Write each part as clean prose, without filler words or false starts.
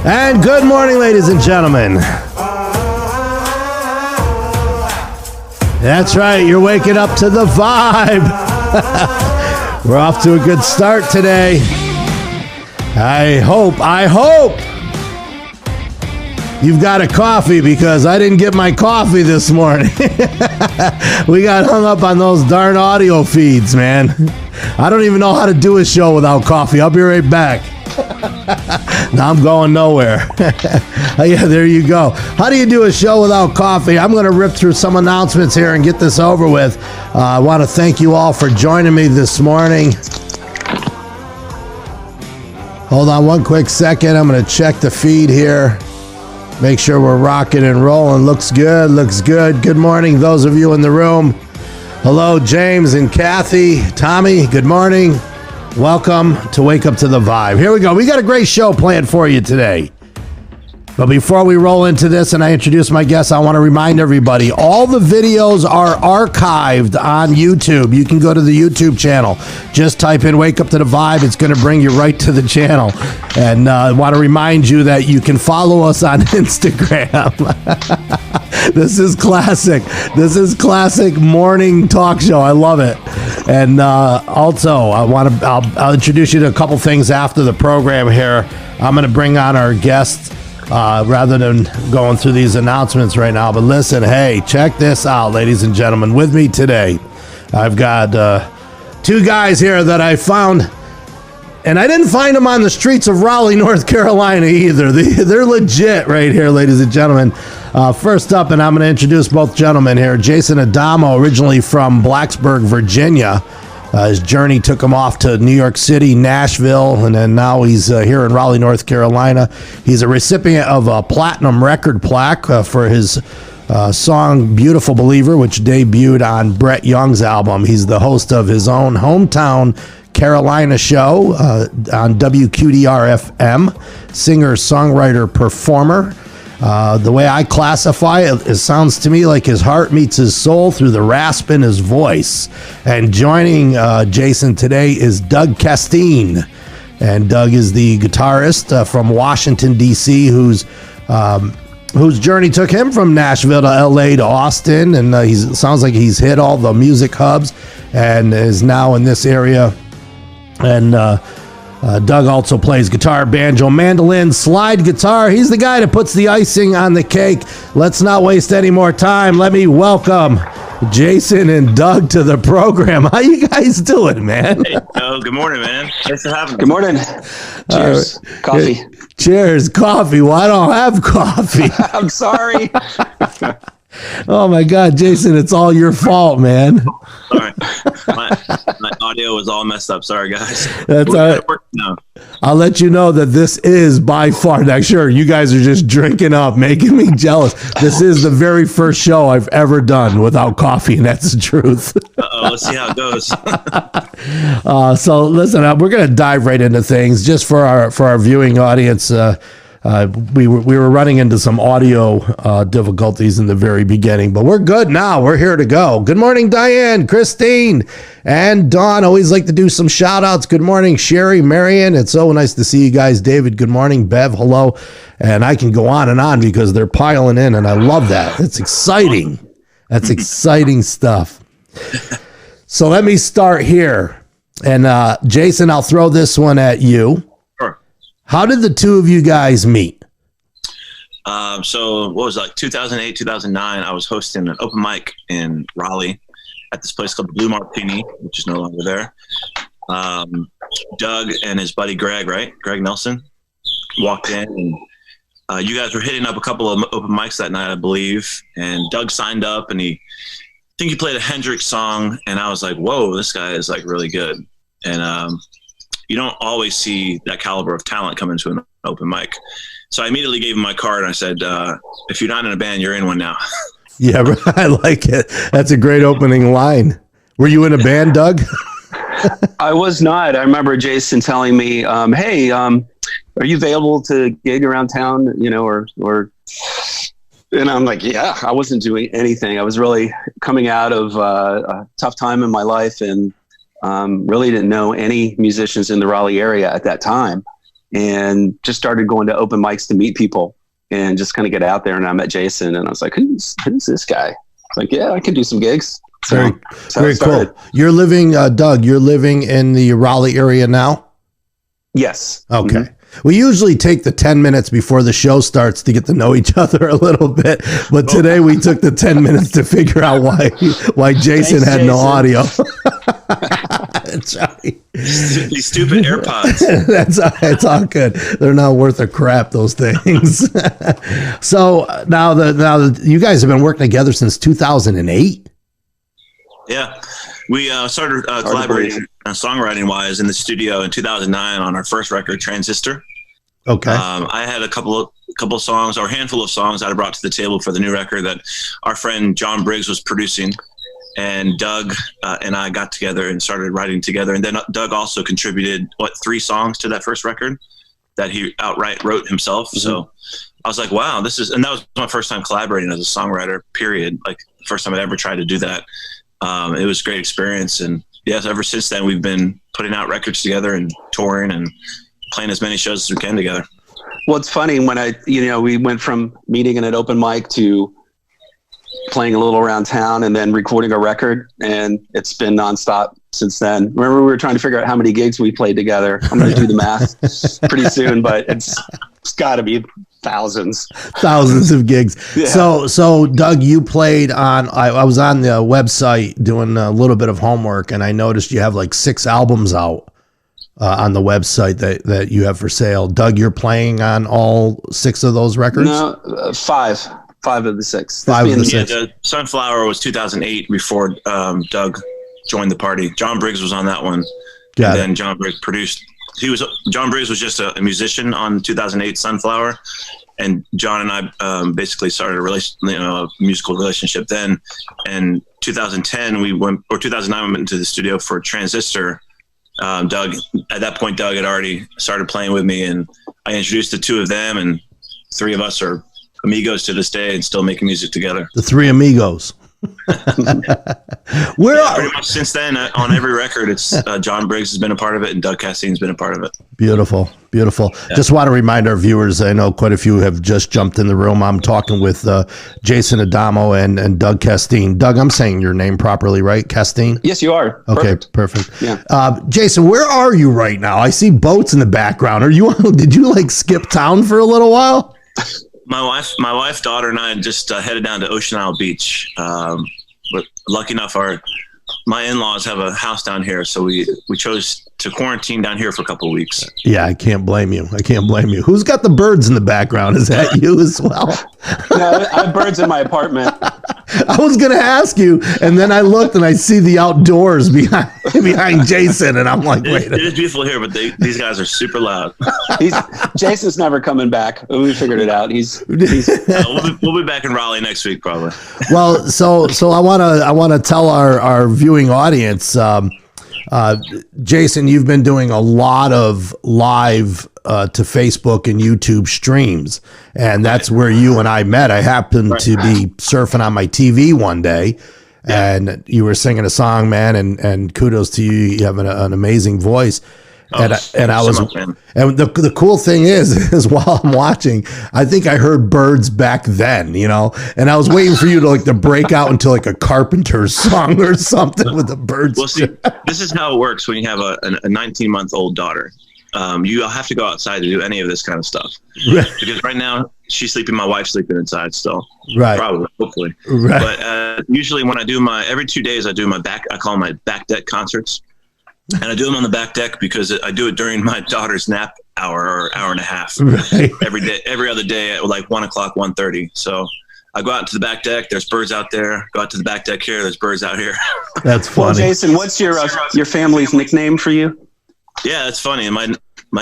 And good morning, ladies and gentlemen. That's right, you're waking up to the vibe. We're off to a good start today. I hope you've got a coffee, because I didn't get my coffee this morning. We got hung up on those darn audio feeds, man. I don't even know how to do a show without coffee. I'll be right back. Now I'm going nowhere. Yeah, there you go. How do you do a show without coffee? I'm going to rip through some announcements here and get this over with. I want to thank you all for joining me this morning. Hold on one quick second. I'm going to check the feed here. Make sure we're rocking and rolling. Looks good. Good morning, those of you in the room. Hello, James and Kathy. Tommy, good morning. Welcome to Wake Up to the Vibe. Here we go. We got a great show planned for you today. But before we roll into this and I introduce my guests, I want to remind everybody, all the videos are archived on YouTube. You can go to the YouTube channel. Just type in Wake Up to the Vibe. It's going to bring you right to the channel. And I want to remind you that you can follow us on Instagram. This is classic. This is classic morning talk show. I love it. And also, I'll introduce you to a couple things after the program here. I'm going to bring on our guests rather than going through these announcements right now. But listen, hey, check this out, ladies and gentlemen. With me today, I've got two guys here that I found. And I didn't find them on the streets of Raleigh, North Carolina either. They're legit right here, ladies and gentlemen. First up, and I'm going to introduce both gentlemen here. Jason Adamo, originally from Blacksburg, Virginia. His journey took him off to New York City, Nashville, and then now he's here in Raleigh, North Carolina. He's a recipient of a platinum record plaque for his song Beautiful Believer, which debuted on Brett Young's album. He's the host of his own hometown Carolina show on WQDR-FM, singer, songwriter, performer. The way I classify it, it sounds to me like his heart meets his soul through the rasp in his voice. And joining Jason today is Doug Casteen. And Doug is the guitarist from Washington, D.C., whose journey took him from Nashville to L.A. to Austin. And sounds like he's hit all the music hubs and is now in this area. And Doug also plays guitar, banjo, mandolin, slide guitar. He's the guy that puts the icing on the cake. Let's not waste any more time. Let me welcome Jason and Doug to the program. How you guys doing, man? Hey, good morning, man. Thanks for having me. Good morning. Cheers. Coffee. Cheers. Coffee. Well, I don't have coffee. I'm sorry. Oh, my God, Jason, it's all your fault, man. Sorry. My audio was all messed up. Sorry, guys. That's all right. No. I'll let you know that this is by far, now sure, you guys are just drinking up, making me jealous. This is the very first show I've ever done without coffee, and that's the truth. Let's see how it goes. So listen, we're going to dive right into things just for our viewing audience. We were running into some audio difficulties in the very beginning, but we're good now. We're here to go. Good morning, Diane, Christine, and Dawn. Always like to do some shout outs. Good morning, Sherry, Marion. It's so nice to see you guys. David, good morning. Bev, hello. And I can go on and on because they're piling in, and I love that. It's exciting. That's exciting stuff. So let me start here. And Jason, I'll throw this one at you. How did the two of you guys meet? So what was it, like 2008, 2009, I was hosting an open mic in Raleigh at this place called the Blue Martini, which is no longer there. Doug and his buddy Greg Nelson, walked in, and you guys were hitting up a couple of open mics that night, I believe. And Doug signed up, and I think he played a Hendrix song, and I was like, whoa, this guy is like really good. And you don't always see that caliber of talent come into an open mic. So I immediately gave him my card, and I said, if you're not in a band, you're in one now. Yeah, I like it. That's a great opening line. Were you in a band, Doug? I was not. I remember Jason telling me, hey, are you available to gig around town, or and I'm like, yeah, I wasn't doing anything. I was really coming out of a tough time in my life, and Really didn't know any musicians in the Raleigh area at that time, and just started going to open mics to meet people and just kind of get out there. And I met Jason, and I was like, who's this guy? Like, yeah, I can do some gigs. Very cool. You're living, Doug, you're living in the Raleigh area now? Yes. Okay. Mm-hmm. We usually take the 10 minutes before the show starts to get to know each other a little bit, but today we took the 10 minutes to figure out why Jason had no audio. That's right. These stupid AirPods. It's all good. They're not worth a crap, those things. So now you guys have been working together since 2008. Yeah, we started collaborating songwriting wise in the studio in 2009 on our first record, Transistor. Okay. I had a couple of songs, or a handful of songs that I brought to the table for the new record that our friend John Briggs was producing, and Doug and I got together and started writing together. And then Doug also contributed 3 songs to that first record that he outright wrote himself. Mm-hmm. So I was like, wow, and that was my first time collaborating as a songwriter, period. Like the first time I'd ever tried to do that. It was a great experience. And yes, ever since then, we've been putting out records together and touring and playing as many shows as we can together. Well, it's funny when we went from meeting in an open mic to playing a little around town and then recording a record, and it's been nonstop since then. Remember, we were trying to figure out how many gigs we played together. I'm going to do the math pretty soon, but it's got to be thousands of gigs. Yeah. So Doug, you played on, I was on the website doing a little bit of homework, and I noticed you have like 6 albums out on the website that you have for sale. Doug, you're playing on all 6 of those records? No, 5 of the 6. 5 of the 6. The Sunflower was 2008 before Doug joined the party. John Briggs was on that one. Then John Briggs produced. John Briggs was just a musician on 2008 Sunflower, and John and I basically started a musical relationship then. And 2010 2009 we went into the studio for Transistor. Doug had already started playing with me, and I introduced the 2 of them, and 3 of us are amigos to this day and still making music together. The 3 amigos. Pretty much since then, on every record, it's John Briggs has been a part of it, and Doug Casteen's been a part of it. Beautiful. Yeah. Just want to remind our viewers, I know quite a few have just jumped in the room. I'm talking with Jason Adamo and Doug Casteen. Doug, I'm saying your name properly, right? Casteen? Yes, you are. Okay, perfect. Yeah. Jason, where are you right now? I see boats in the background. Did you like skip town for a little while? My wife, daughter, and I just headed down to Ocean Isle Beach. But lucky enough, my in-laws have a house down here, so we chose to quarantine down here for a couple of weeks. Yeah, I can't blame you. Who's got the birds in the background? Is that you as well? No, I have birds in my apartment. I was going to ask you, and then I looked and I see the outdoors behind Jason, and I'm like, wait. It is beautiful here, but these guys are super loud. Jason's never coming back. We figured it out. We'll be back in Raleigh next week, probably. Well, so I want to tell our viewing audience, Jason, you've been doing a lot of live to Facebook and YouTube streams, and that's where you and I met. I happened to be surfing on my TV one day, and you were singing a song, man, and kudos to you. You have an amazing voice. And the cool thing is while I'm watching, I think I heard birds back then, and I was waiting for you to break out into like a Carpenter's song or something with the birds. Well, see, this is how it works when you have a 19-month-old daughter. You have to go outside to do any of this kind of stuff. Because right now she's sleeping, my wife's sleeping inside still. Right. Probably, hopefully. Right. But usually when I do every 2 days I call them my back deck concerts. And I do them on the back deck because I do it during my daughter's nap hour or hour and a half every day, every other day at like 1 o'clock, 1:30. So I go out to the back deck. There's birds out there. Go out to the back deck here. There's birds out here. That's funny. Well, Jason, what's your family's nickname for you? Yeah, that's funny. My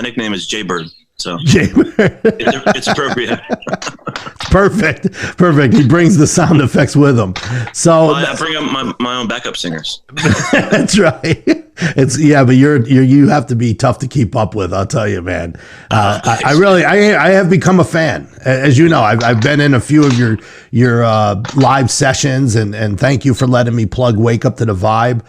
nickname is Jaybird. So Jaybird. it's appropriate. Perfect. He brings the sound effects with him. So I bring up my own backup singers. That's right. It's but you have to be tough to keep up with. I'll tell you, man. I have become a fan. As you know, I've been in a few of your live sessions, and thank you for letting me plug "Wake Up to the Vibe"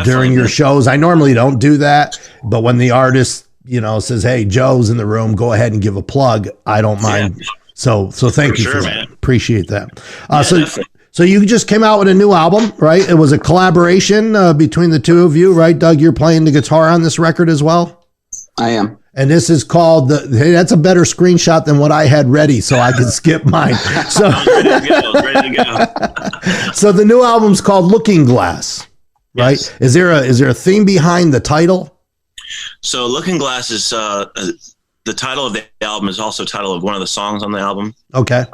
during your shows. I normally don't do that, but when the artist says, "Hey, Joe's in the room, go ahead and give a plug," I don't mind. Yeah. So thank you for that. Man. Appreciate that. So you just came out with a new album, right? It was a collaboration between the two of you, right? Doug, you're playing the guitar on this record as well? I am. And this is called, hey, that's a better screenshot than what I had ready, so I could skip mine. So, ready to go. So the new album's called Looking Glass, right? Yes. Is there a theme behind the title? So Looking Glass is the title of the album is also the title of one of the songs on the album. Okay.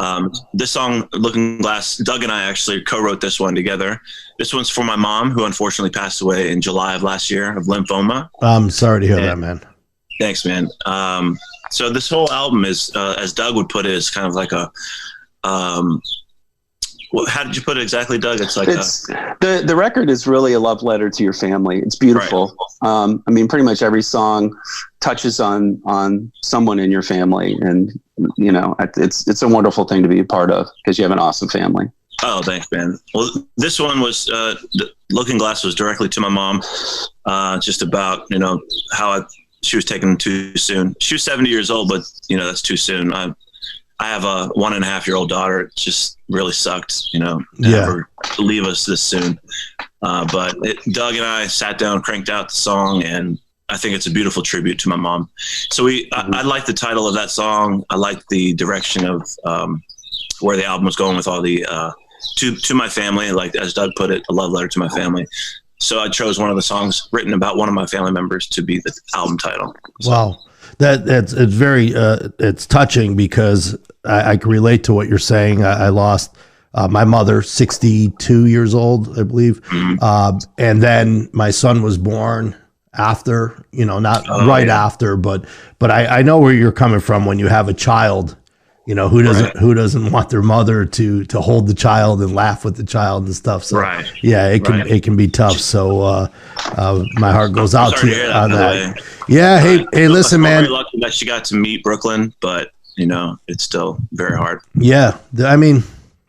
This song, Looking Glass, Doug and I actually co-wrote this one together. This one's for my mom, who unfortunately passed away in July of last year of lymphoma. I'm sorry to hear that, man. Thanks, man. So this whole album is, as Doug would put it, is kind of like a, how did you put it exactly, Doug? It's like the record is really a love letter to your family. It's beautiful. Right. I mean, pretty much every song touches on someone in your family, and it's a wonderful thing to be a part of because you have an awesome family. Oh, thanks, man. Well, this one was Looking Glass was directly to my mom, just about how she was taken too soon. She was 70 years old, but that's too soon. I have a 1.5-year-old daughter. It just really sucked, to have her leave us this soon. But Doug and I sat down, cranked out the song, and I think it's a beautiful tribute to my mom. So I like the title of that song. I like the direction of where the album was going with all the to my family, like as Doug put it, a love letter to my family. So I chose one of the songs written about one of my family members to be the album title. So. Wow. It's very it's touching because I can relate to what you're saying. I lost my mother, 62 years old, I believe. Mm-hmm. And then my son was born after, not after, but I know where you're coming from when you have a child, who doesn't want their mother to hold the child and laugh with the child and stuff. So it can be tough. So my heart goes out to you on that. Yeah. Hey, listen, man. I'm very lucky that she got to meet Brooklyn, but it's still very hard. Yeah. I mean,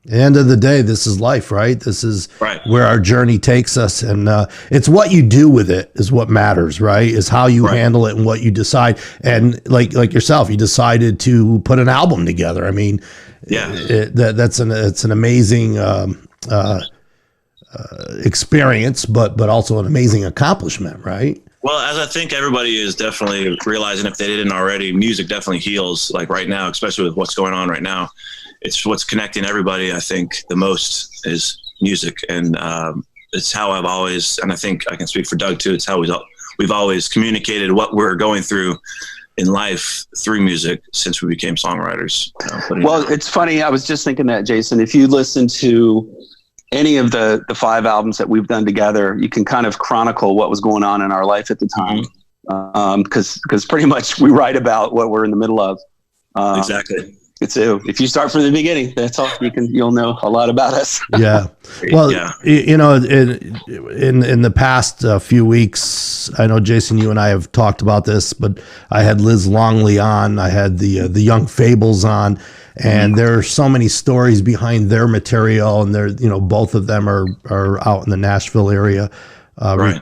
at the end of the day, this is life, right? This is where our journey takes us. And it's what you do with it is what matters, right? Is how you handle it and what you decide. And like yourself, you decided to put an album together. I mean, it's an amazing experience, but also an amazing accomplishment, right? Well, as I think everybody is definitely realizing, if they didn't already, music definitely heals, like right now, especially with what's going on right now. It's what's connecting everybody, I think, the most is music. And it's how I've always, and I think I can speak for Doug too, it's how we've always communicated what we're going through in life through music since we became songwriters. Well, it's funny. I was just thinking that, Jason, if you listen to any of the 5 albums that we've done together, you can kind of chronicle what was going on in our life at the time. Because pretty much we write about what we're in the middle of. Exactly. If you start from the beginning, that's all you'll know a lot about us. Yeah. Well, in the past few weeks, I know Jason, you and I have talked about this, but I had Liz Longley on, I had the Young Fables on, and there are so many stories behind their material, and they're, both of them are out in the Nashville area.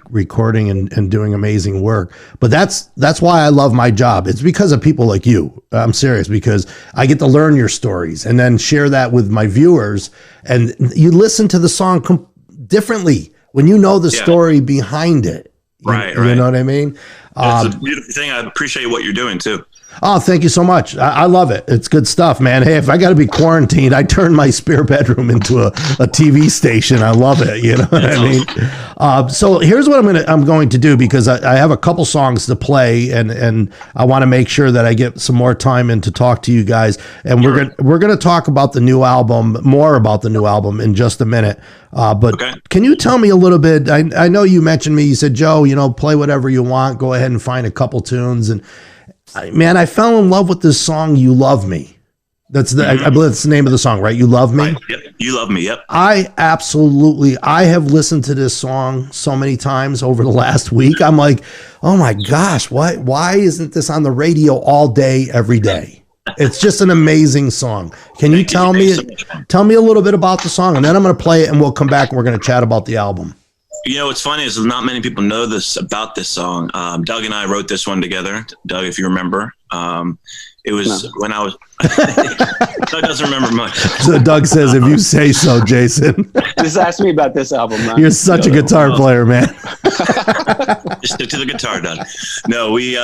Recording and doing amazing work. But that's why I love my job. It's because of people like you. I'm serious, because I get to learn your stories and then share that with my viewers. And you listen to the song differently when you know the story behind it. You know what I mean? It's a beautiful thing. I appreciate what you're doing too. Oh, thank you so much. I love it. It's good stuff, man. Hey, if I got to be quarantined, I turn my spare bedroom into a TV station. I love it. You know what I mean? So here's what I'm going to do, because I have a couple songs to play, and I want to make sure that I get some more time in to talk to you guys. And we're gonna talk about the new album, more about the new album in just a minute. But can you tell me a little bit? I know you mentioned me. You said, Joe, play whatever you want. Go ahead and find a couple tunes. And man, I fell in love with this song, "You Love Me." That's I believe that's the name of the song, right? You Love Me? Right. Yep. You Love Me. Yep. I have listened to this song so many times over the last week. I'm like, oh my gosh, why isn't this on the radio all day, every day? It's just an amazing song. Can you tell me a little bit about the song, and then I'm going to play it, and we'll come back and we're going to chat about the album. You know, what's funny is not many people know this about this song. Doug and I wrote this one together. Doug, if you remember, it was when I was. Doug doesn't remember much. So Doug says, "If you say so, Jason." Just ask me about this album, man. You're such a guitar player, man. Just stick to the guitar, Doug. No, we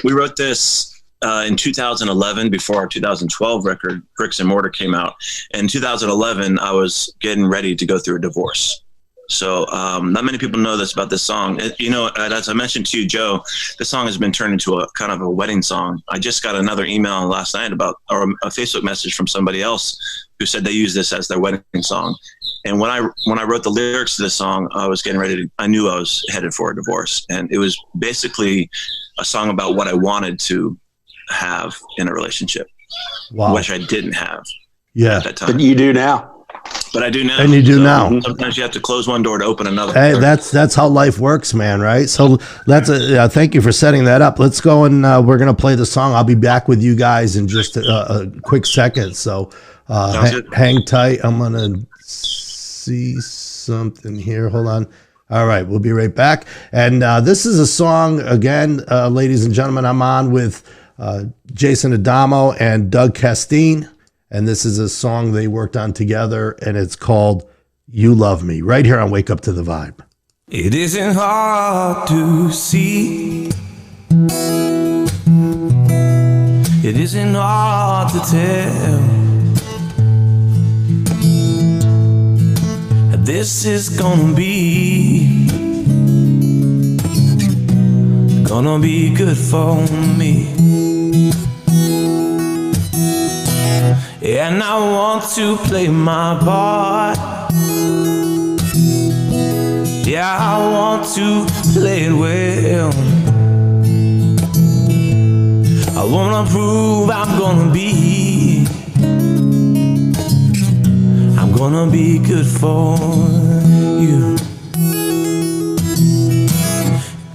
wrote this in 2011 before our 2012 record, Bricks and Mortar, came out. In 2011, I was getting ready to go through a divorce. So not many people know this about this song. As I mentioned to you, Joe, this song has been turned into a kind of a wedding song. I just got another email last night or a Facebook message from somebody else who said they use this as their wedding song. And when I wrote the lyrics to this song, I knew I was headed for a divorce. And it was basically a song about what I wanted to have in a relationship, which I didn't have at that time. But you do now. But I do now. And you do now. Sometimes you have to close one door to open another. Hey, that's how life works, man, right? So thank you for setting that up. Let's go and we're going to play the song. I'll be back with you guys in just a quick second. So hang tight. I'm going to see something here. Hold on. All right, we'll be right back. And this is a song, again, ladies and gentlemen, I'm on with Jason Adamo and Doug Casteen. And this is a song they worked on together, and it's called You Love Me, right here on Wake Up to the Vibe. It isn't hard to see. It isn't hard to tell. This is gonna be good for me. And I want to play my part. Yeah, I want to play it well. I wanna prove I'm gonna be good for you.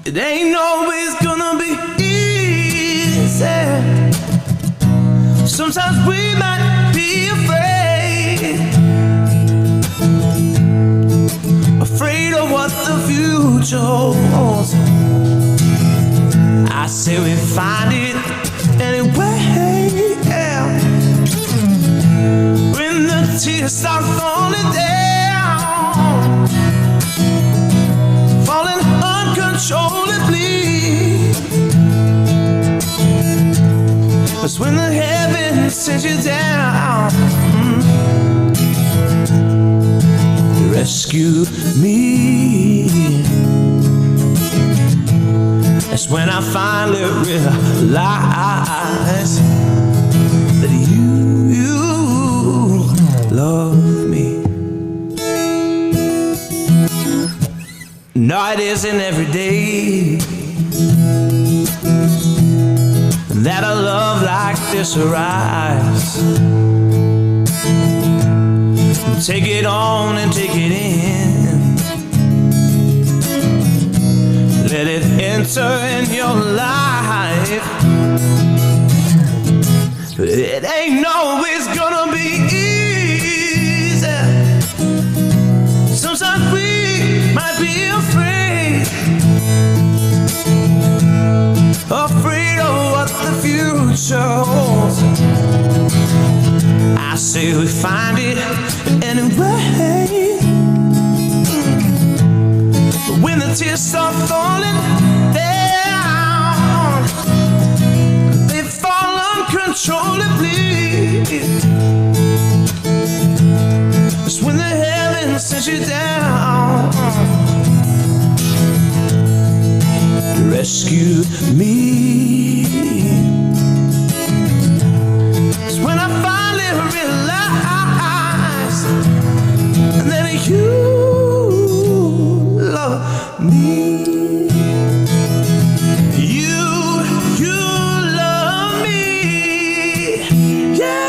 It ain't always gonna be easy. Sometimes we might be afraid of what the future holds. I say we find it anyway. When the tears start falling down, falling uncontrollably, that's when the heavens sends you down. Rescue me. That's when I finally realize that you love me. No, it isn't every day that a love like this arrives. Take it on and take it in. Let it enter in your life. It ain't always gonna be easy. Sometimes we might be afraid of what the future holds. I say we find it anyway. But when the tears start falling down, they fall uncontrollably. It's when the heavens sends you down to rescue me. It's when I finally realize that you love me. You love me. Yeah.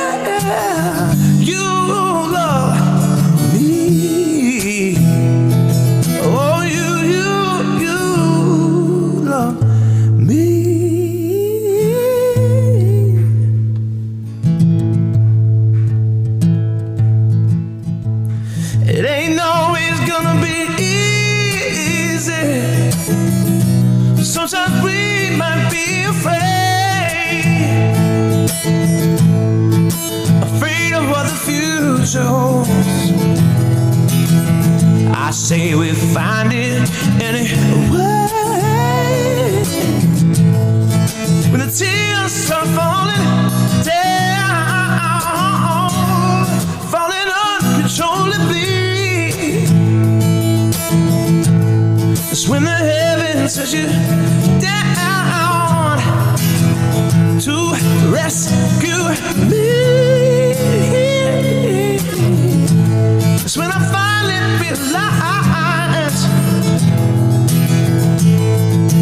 say we find it anyway. When the tears start falling down, falling uncontrollably, that's when the heavens set you down to rescue me. That's when I finally realize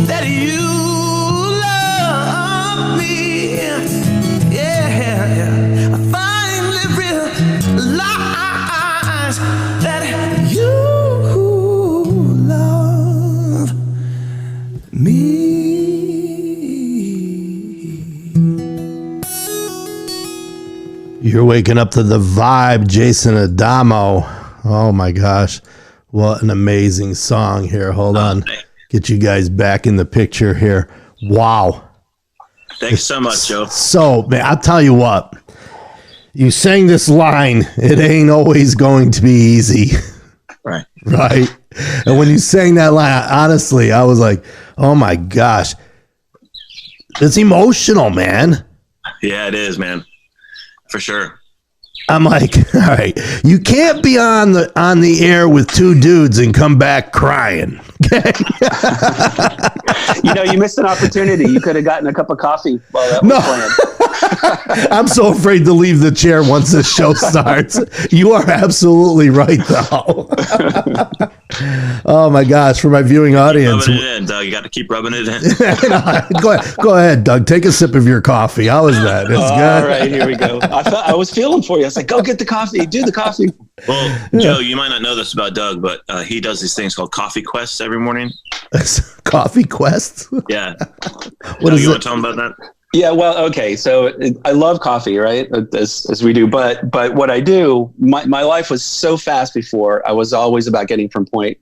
that you love me. Yeah, I finally realize that you love me. You're waking up to the vibe, Jason Adamo. Oh my gosh, what an amazing song here. Hold on, get you guys back in the picture here. Wow. Thanks so much, Joe. So, man, I'll tell you what. You sang this line, it ain't always going to be easy. Right. Right? And when you sang that line, honestly, I was like, oh my gosh. It's emotional, man. Yeah, it is, man. For sure. I'm like, all right, you can't be on the air with two dudes and come back crying. Okay? You know, you missed an opportunity. You could have gotten a cup of coffee while that was playing. I'm so afraid to leave the chair once the show starts. You are absolutely right, though. Oh my gosh, for my viewing audience. Keep rubbing it in, Doug. You got to keep rubbing it in. Go ahead, Doug. Take a sip of your coffee. How was that? It's good. All right, here we go. I was feeling for you. I was like, go get the coffee. Do the coffee. Well, Joe, you might not know this about Doug, but he does these things called coffee quests every morning. Coffee quests? Yeah. What is you it? want to tell him about that? Yeah, well, okay. So I love coffee, right? As we do. But what I do, my life was so fast before. I was always about getting from point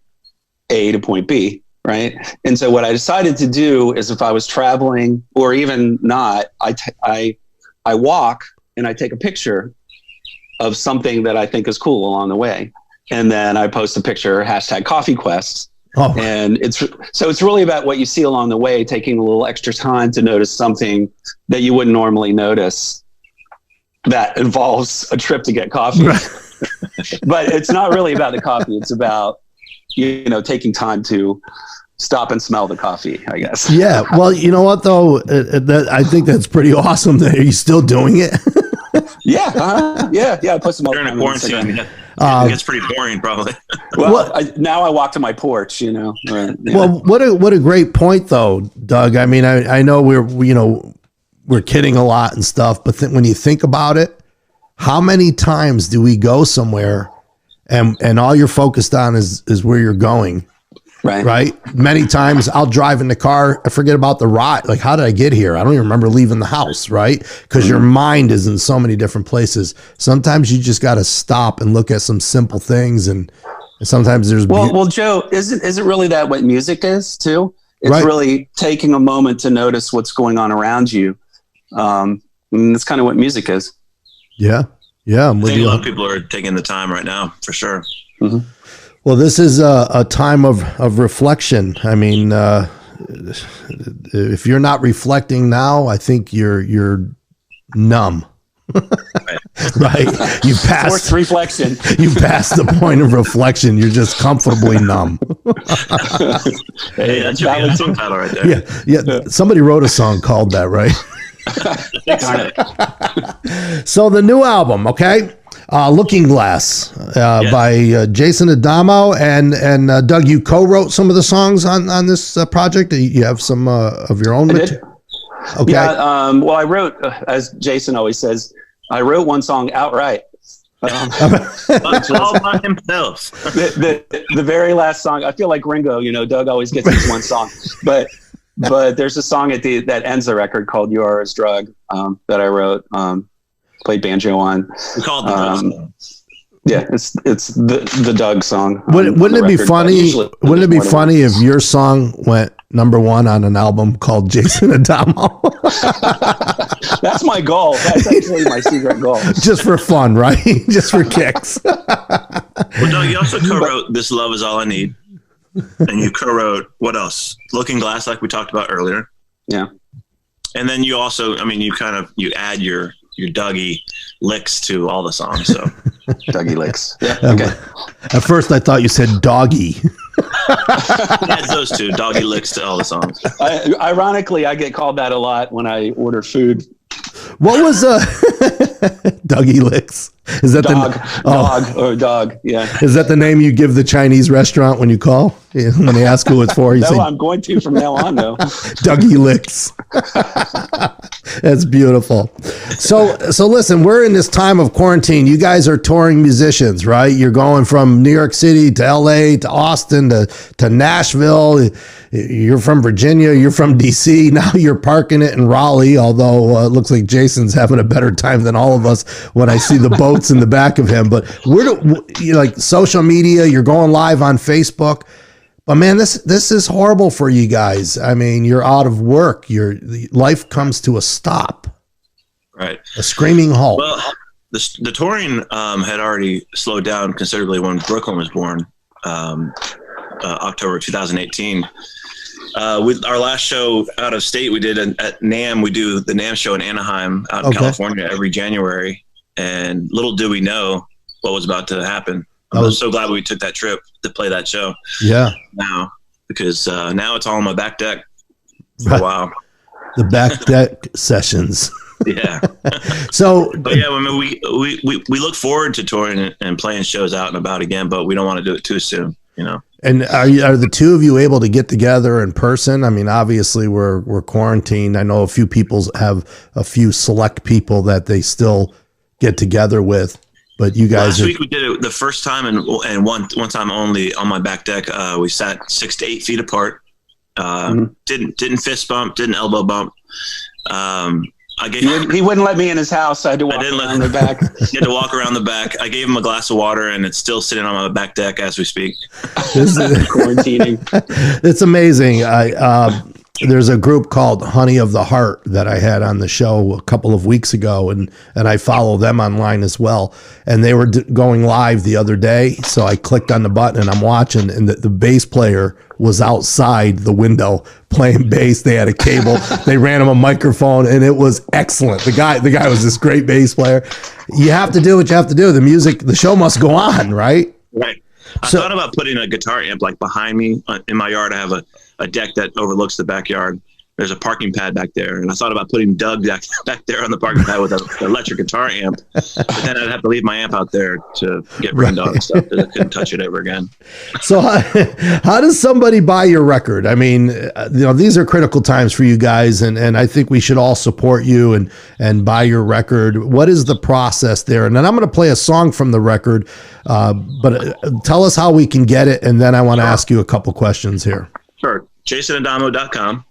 A to point B, right? And so what I decided to do is if I was traveling or even not, I walk and I take a picture of something that I think is cool along the way. And then I post a picture, #CoffeeQuest. Oh. And it's really about what you see along the way, taking a little extra time to notice something that you wouldn't normally notice that involves a trip to get coffee. Right. But it's not really about the coffee. It's about, taking time to stop and smell the coffee, I guess. Yeah. Well, you know what, though? I think that's pretty awesome. Are you still doing it? Yeah. Yeah. I put some During a quarantine. It gets pretty boring, probably. Well, now I walk to my porch, Right, Well, what a great point, though, Doug. I mean, I know we're kidding a lot and stuff, but when you think about it, how many times do we go somewhere and all you're focused on is where you're going? Right. Many times I'll drive in the car. I forget about the ride. Like, how did I get here? I don't even remember leaving the house. Right. Because your mind is in so many different places. Sometimes you just got to stop and look at some simple things. And sometimes there's. Well, Joe, isn't really that what music is too? It's right. Really taking a moment to notice what's going on around you. And that's kind of what music is. Yeah. Yeah. I think a lot of people are taking the time right now, for sure. Mm-hmm. Well, this is a time of reflection. I mean, if you're not reflecting now, I think you're numb. Right? You passed Forced reflection. You passed the point of reflection. You're just comfortably numb. Hey, that should be a song title right there. Yeah. Somebody wrote a song called that, right? So the new album, okay? Looking Glass by Jason Adamo and Doug. You co-wrote some of the songs on this project. You have some of your own material. Okay. Yeah. Well, I wrote, as Jason always says, I wrote one song outright. All by himself. The very last song. I feel like Ringo. Doug always gets this one song, but there's a song that ends the record called "You Are His Drug" that I wrote. Played banjo on. We call it the Doug song. Yeah, it's the Doug song. Wouldn't it be funny? Wouldn't it be funny if your song went #1 on an album called Jason Adamo? That's my goal. That's actually my secret goal. Just for fun, right? Just for kicks. Well, Well, Doug, you also co-wrote "This Love Is All I Need," and you co-wrote what else? "Looking Glass," like we talked about earlier. Yeah. And then you also, I mean, you add your Dougie licks to all the songs. So Dougie licks. Yeah. Okay. At first, I thought you said doggy. Adds those two, Dougie licks to all the songs. Ironically, I get called that a lot when I order food. What was Dougie licks? Is that dog? Yeah. Is that the name you give the Chinese restaurant when you call? Yeah, when they ask who it's for, you say, I'm going to from now on, though. Dougie licks. That's beautiful. So listen, we're in this time of quarantine. You guys are touring musicians, right? You're going from New York City to LA to Austin to Nashville. You're from Virginia. You're from DC. Now you're parking it in Raleigh, although it looks like Jason's having a better time than all of us when I see the boats in the back of him. But you like social media, you're going live on Facebook. But man, this is horrible for you guys. I mean, you're out of work. Your life comes to a stop. Right. A screaming halt. Well, the touring had already slowed down considerably when Brooklyn was born, October 2018. With our last show out of state, we did at NAMM. We do the NAMM show in Anaheim out in California every January. And little do we know what was about to happen. I'm so glad we took that trip to play that show. Yeah. Now, because now it's all on my back deck for a while. The back deck sessions. Yeah. But yeah, I mean, we look forward to touring and playing shows out and about again, but we don't want to do it too soon, you know. And are the two of you able to get together in person? I mean, obviously we're quarantined. I know a few people have a few select people that they still get together with. But you guys, last week we did it the first time and one time only on my back deck. We sat 6 to 8 feet apart. Didn't fist bump, didn't elbow bump. He wouldn't let me in his house. I had to walk around the back. You had to walk around the back. I gave him a glass of water, and it's still sitting on my back deck as we speak. Quarantining. It's amazing. There's a group called Honey of the Heart that I had on the show a couple of weeks ago, and I follow them online as well. And they were going live the other day, so I clicked on the button and I'm watching, and the bass player was outside the window playing bass. They had a cable. They ran him a microphone, and it was excellent. The guy was this great bass player. You have to do what you have to do. The show must go on, right? Right. I thought about putting a guitar amp like behind me in my yard. I have a deck that overlooks the backyard. There's a parking pad back there. And I thought about putting Doug back there on the parking pad with an electric guitar amp. But then I'd have to leave my amp out there to get rained on and stuff because I couldn't touch it ever again. So how does somebody buy your record? I mean, these are critical times for you guys, and I think we should all support you and buy your record. What is the process there? And then I'm going to play a song from the record, but tell us how we can get it, and then I want to ask you a couple questions here. Sure. JasonAdamo.com.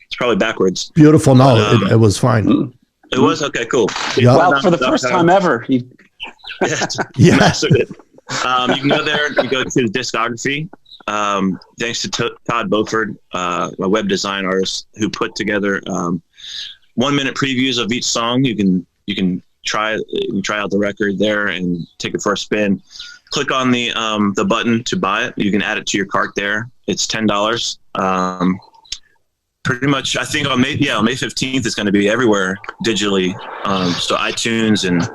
It's probably backwards. Beautiful. No, it was fine. It was? Okay, cool. Yep. Wow, for the first time ever. Yeah. You can go there and go to the discography. Thanks to Todd Beauford, a web design artist who put together 1 minute previews of each song. You can try out the record there and take it for a spin. Click on the button to buy it. You can add it to your cart there. It's $10. Pretty much, I think on May 15th, it's going to be everywhere digitally. So iTunes and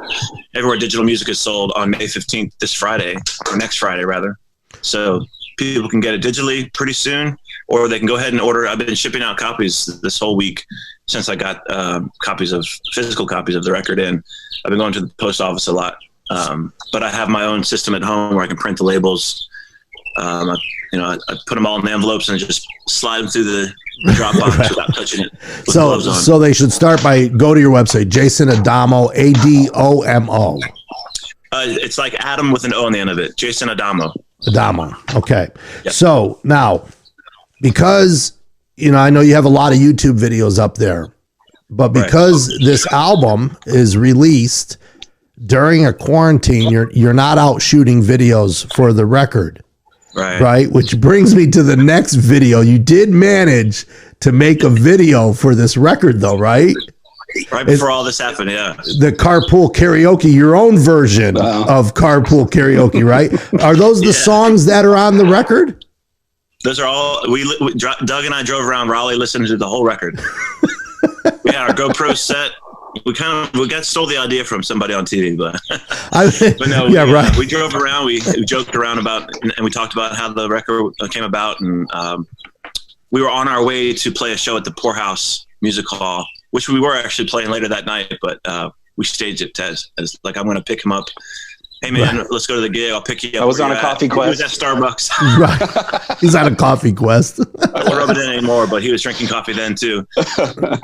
everywhere digital music is sold on May 15th, this Friday, or next Friday rather. So people can get it digitally pretty soon, or they can go ahead and order. I've been shipping out copies this whole week since I got physical copies of the record in. I've been going to the post office a lot. But I have my own system at home where I can print the labels. I put them all in envelopes and just slide them through the Dropbox without touching it. So they should start by go to your website, Jason Adamo, Adomo. It's like Adam with an O on the end of it. Jason Adamo. Adamo. Okay. Yep. So now, because I know you have a lot of YouTube videos up there, but because this album is released during a quarantine, you're not out shooting videos for the record. Right. Which brings me to the next video. You did manage to make a video for this record though, right? Right before all this happened, yeah. The carpool karaoke, your own version of carpool karaoke, right? Are those the songs that are on the record? Those are all. Doug and I drove around Raleigh listening to the whole record. We had our GoPro set. We stole the idea from somebody on TV, but no, right. We drove around. We joked around about, and we talked about how the record came about, and we were on our way to play a show at the Poorhouse Music Hall, which we were actually playing later that night, but we staged it as like, I'm going to pick him up. Hey man, let's go to the gig. I'll pick you up. I was on a coffee quest. He was at Starbucks. Right. He's on a coffee quest. I won't rub it in anymore, but he was drinking coffee then too.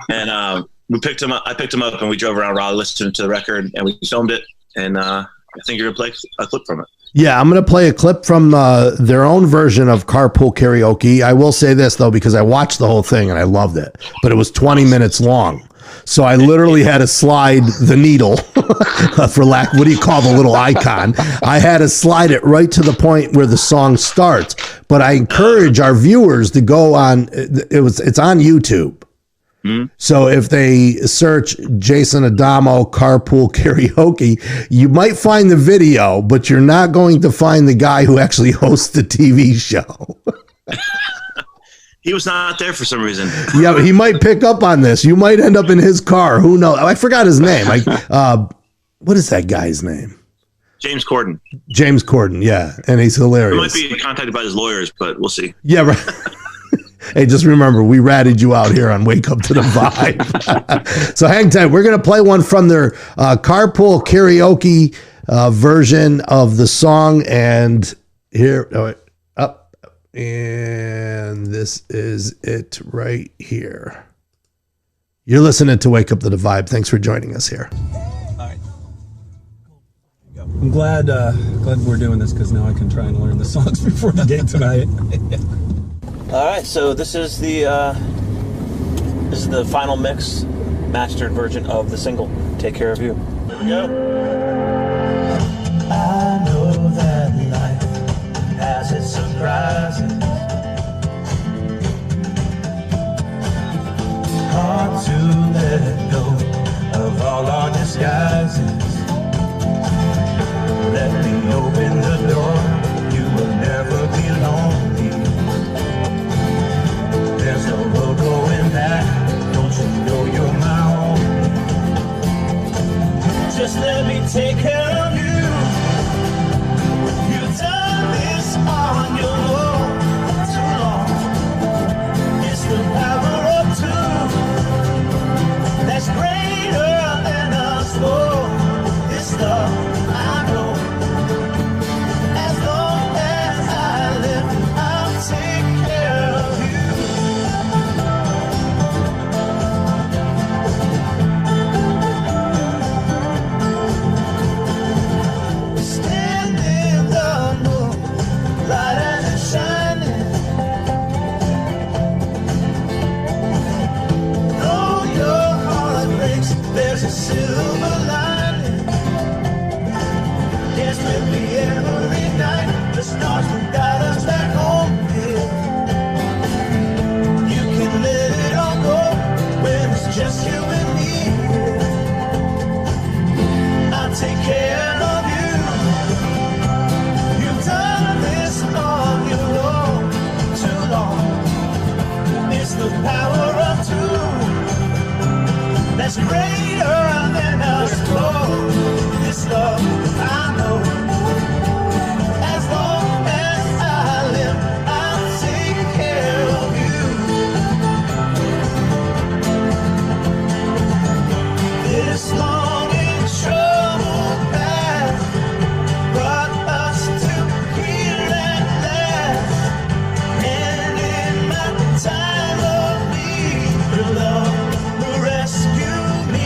And we picked him up. I picked him up, and we drove around Raleigh listening to the record, and we filmed it. And I think you're gonna play a clip from it. Yeah, I'm going to play a clip from their own version of Carpool Karaoke. I will say this, though, because I watched the whole thing and I loved it, but it was 20 minutes long. So I literally had to slide the needle, for lack, what do you call the little icon? I had to slide it right to the point where the song starts. But I encourage our viewers to go on, it's on YouTube. Mm-hmm. So if they search Jason Adamo Carpool Karaoke, you might find the video, but you're not going to find the guy who actually hosts the TV show. He was not there for some reason. Yeah, but he might pick up on this. You might end up in his car. Who knows? I forgot his name. What is that guy's name? James Corden. James Corden, yeah. And he's hilarious. He might be contacted by his lawyers, but we'll see. Yeah, right. Hey, just remember, we ratted you out here on Wake Up to the Vibe. So hang tight. We're going to play one from their Carpool Karaoke version of the song. And here, up. And this is it right here. You're listening to Wake Up to the Vibe. Thanks for joining us here. All right. I'm glad we're doing this, because now I can try and learn the songs before the gig tonight. All right, so this is the final mix, mastered version of the single "Take Care of You." Here we go. I know that life has its surprises. Hard to let go of all our disguises. Let me open the door. You will never be lonely. There's no road going back. Don't you know you're my own? Just let me take care of you. You've done this on your own too long. It's the power of two that's greater than us both. It's love, I know. As long as I live, I'll take care of you. There's a silver lining. Dance with me every night. The stars will guide us back home. Yeah. You can let it all go when it's just you and me. I'll take care of you. You've done this on your own too long. It's the power of two that's greater than us both. This love, I know. As long as I live, I'll take care of you. This long and troubled path brought us to here at last. And in my time of need, your love will rescue me.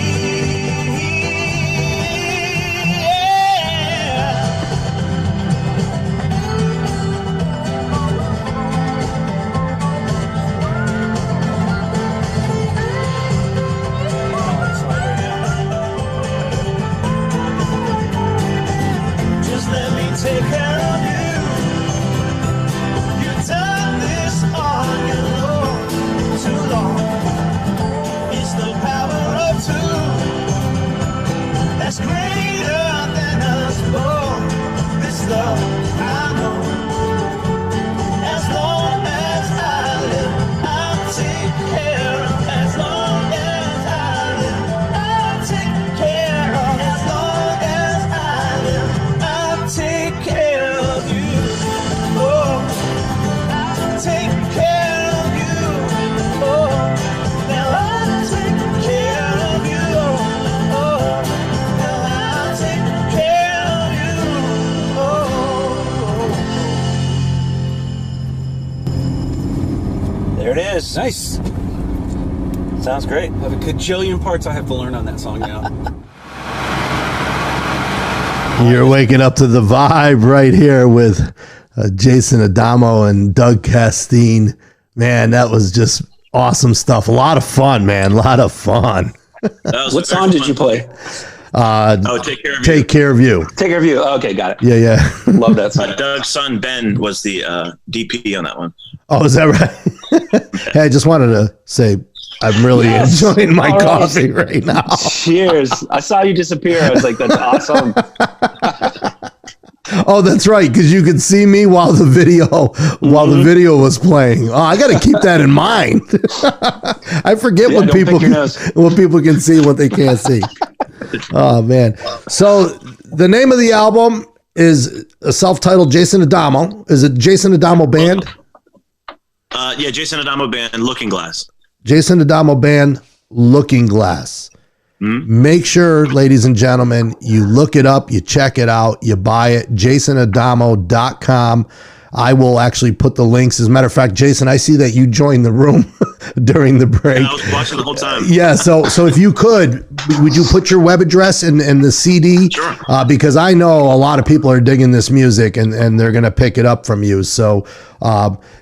is. Nice. Sounds great. I have a cajillion parts I have to learn on that song now. You're waking up to the vibe right here with Jason Adamo and Doug Casteen. Man, that was just awesome stuff. A lot of fun, man. A lot of fun. What song did you play? Take Care of You. Take Care of You. Take Care of You. Oh, okay, got it. Yeah. Love that song. Doug's son Ben was the DP on that one. Oh, is that right? Hey, I just wanted to say I'm really enjoying my coffee right now. Cheers. I saw you disappear. I was like, that's awesome. Oh, that's right, because you could see me while the video was playing. Oh, I got to keep that in mind. I forget what people can see, what they can't see. Oh man! So the name of the album is a self-titled Jason Adamo. Is it Jason Adamo Band? Yeah, Jason Adamo Band, Looking Glass. Jason Adamo Band, Looking Glass. Make sure, ladies and gentlemen, you look it up, you check it out, you buy it, jasonadamo.com. I will actually put the links. As a matter of fact, Jason, I see that you joined the room during the break. Yeah, I was watching the whole time. Yeah, so if you could, would you put your web address in the CD? Sure. Because I know a lot of people are digging this music and they're going to pick it up from you. So,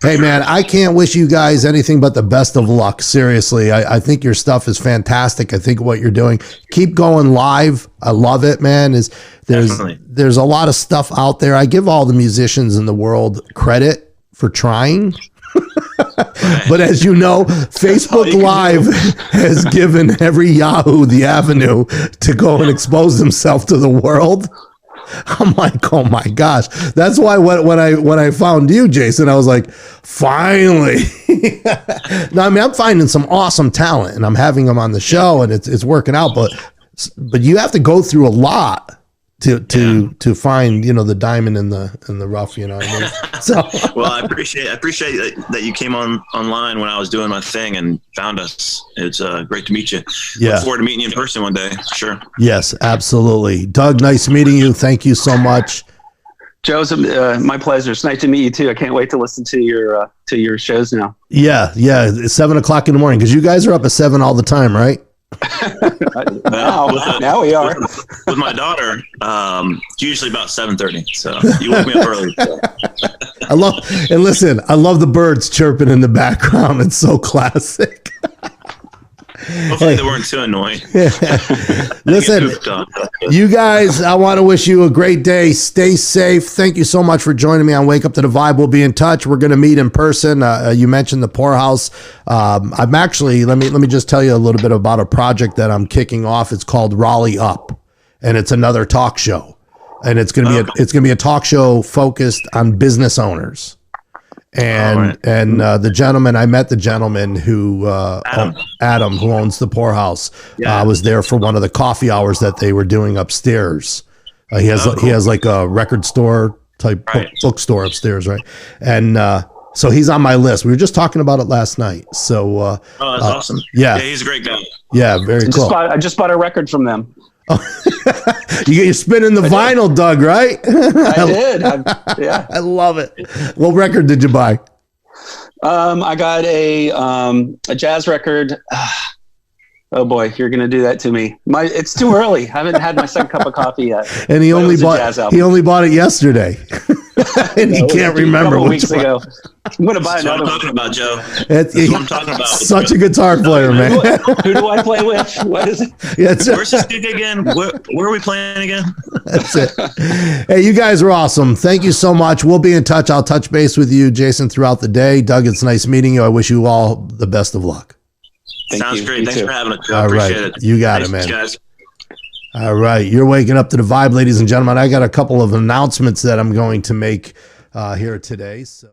hey, man, I can't wish you guys anything but the best of luck. Seriously, I think your stuff is fantastic. I think what you're doing, keep going live. I love it, man. There's a lot of stuff out there. I give all the musicians in the world credit for trying. But as you know, Facebook Live has given every Yahoo the avenue to go and expose themselves to the world. I'm like, oh my gosh. That's why when I found you, Jason, I was like, finally. No, I mean, I'm finding some awesome talent and I'm having them on the show and it's working out, but you have to go through a lot to find, the diamond in the rough, you know what I mean? So well, I appreciate that you came online when I was doing my thing and found us. It's great to meet you. Yeah. Look forward to meeting you in person one day. Sure. Yes, absolutely. Doug, nice meeting you. Thank you so much. Joe's my pleasure. It's nice to meet you too. I can't wait to listen to your shows now. Yeah. It's 7:00 in the morning because you guys are up at 7 all the time, right? Now we are. With my daughter, it's usually about 7:30. So you woke me up early. So. I love the birds chirping in the background. It's so classic. Hopefully they weren't too annoying. Listen, you guys, I want to wish you a great day. Stay safe. Thank you so much for joining me on Wake Up to the Vibe. We'll be in touch. We're going to meet in person. You mentioned the poorhouse. I'm actually, let me just tell you a little bit about a project that I'm kicking off. It's called Raleigh Up, and it's another talk show. And it's going to be a talk show focused on business owners. And the gentleman, I met the gentleman who Adam, who owns the poorhouse. I was there for one of the coffee hours that they were doing upstairs. He has like a record store type bookstore upstairs, right? And so he's on my list. We were just talking about it last night. So that's awesome. Yeah, he's a great guy. Yeah, very cool. I just bought a record from them. You're spinning the vinyl, Doug, right? I did. Yeah, I love it. What record did you buy? I got a jazz record. Oh boy, you're gonna do that to me. It's too early. I haven't had my second cup of coffee yet. And he only bought it yesterday. And he can't remember which weeks ago. I'm gonna buy another one. I'm talking about, Joe. That's what I'm talking about. Such a guitar player, man. Who do I play with? What is it? Where's this gig again? Where are we playing again? That's it. Hey, you guys are awesome. Thank you so much. We'll be in touch. I'll touch base with you, Jason, throughout the day. Doug, it's nice meeting you. I wish you all the best of luck. Sounds great. Thanks for having us, Joe. All appreciate right. it. You got it, man. Guys. All right. You're waking up to the vibe, ladies and gentlemen. I got a couple of announcements that I'm going to make here today. So.